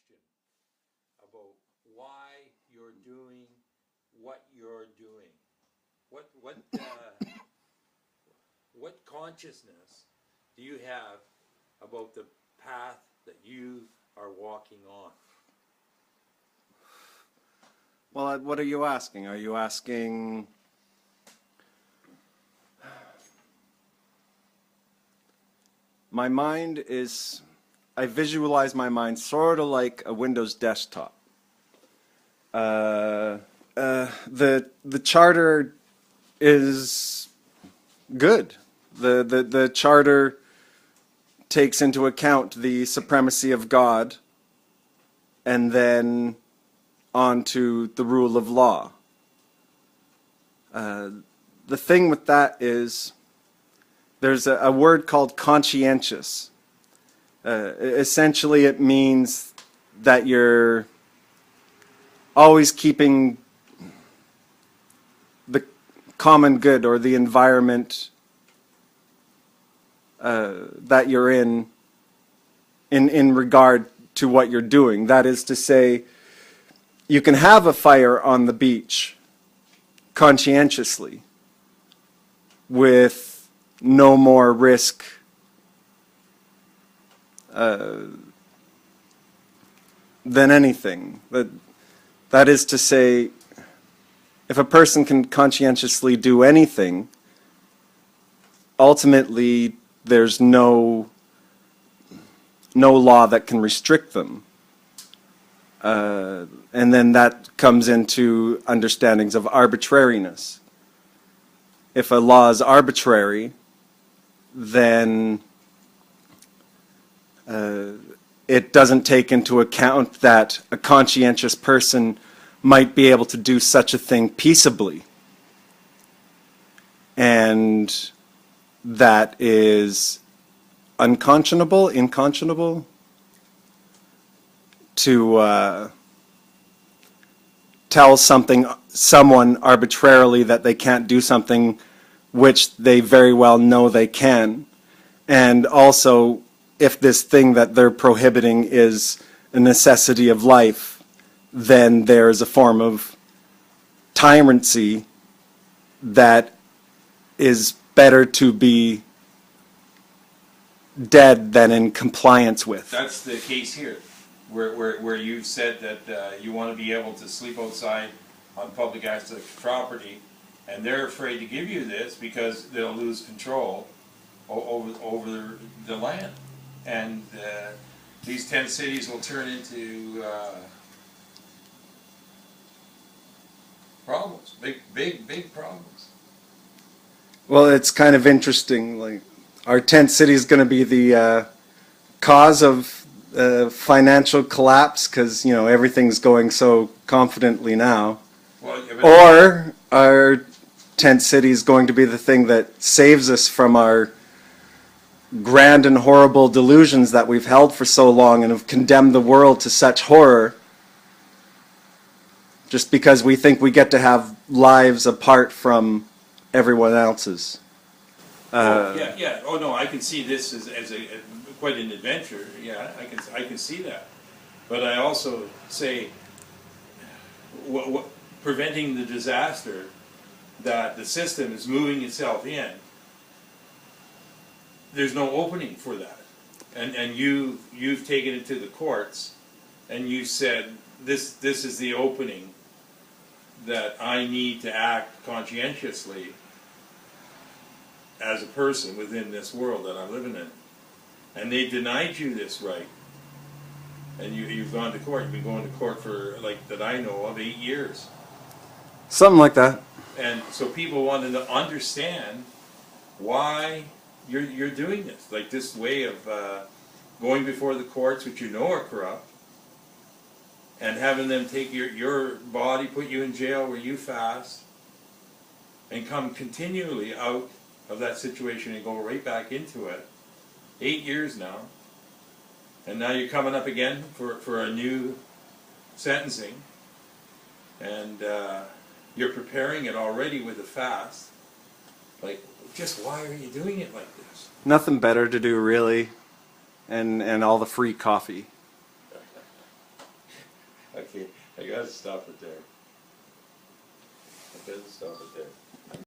question about why you're doing what you're doing. What consciousness do you have about the path that you are walking on? Well, what are you asking? Are you asking... My mind is... I visualize my mind sort of like a Windows desktop. The charter is good. The charter takes into account the supremacy of God and then onto the rule of law. The thing with that is there's a word called conscientious. Essentially it means that you're always keeping the common good or the environment that you're in regard to what you're doing. That is to say, you can have a fire on the beach conscientiously with no more risk than anything. That is to say, if a person can conscientiously do anything, ultimately there's no law that can restrict them. And then that comes into understandings of arbitrariness. If a law is arbitrary, then it doesn't take into account that a conscientious person might be able to do such a thing peaceably. And that is unconscionable to tell someone arbitrarily that they can't do something which they very well know they can. And also, if this thing that they're prohibiting is a necessity of life, then there is a form of tyranny that is better to be dead than in compliance with. That's the case here, where you've said that you want to be able to sleep outside on public access property, and they're afraid to give you this because they'll lose control over the land. And these 10 cities will turn into problems, big problems. Well, it's kind of interesting. Like, our tent city is going to be the cause of financial collapse because, you know, everything's going so confidently now. Well, yeah, or our tent city is going to be the thing that saves us from our grand and horrible delusions that we've held for so long and have condemned the world to such horror just because we think we get to have lives apart from everyone else's. Yeah. Oh no, I can see this as quite an adventure. Yeah, I can see that. But I also say, preventing the disaster that the system is moving itself in. There's no opening for that, and you've taken it to the courts, and you said this is the opening that I need to act conscientiously as a person within this world that I'm living in, and they denied you this right, and you've gone to court. You've been going to court for, like, that I know of, 8 years. Something like that. And so people wanted to understand why you're doing this, like this way of going before the courts, which you know are corrupt, and having them take your body, put you in jail where you fast, and come continually out of that situation and go right back into it. 8 years now, and now you're coming up again for a new sentencing, and you're preparing it already with a fast. Like, just why are you doing it like this? Nothing better to do, really, and all the free coffee. Okay, I gotta stop it there. I gotta stop it there.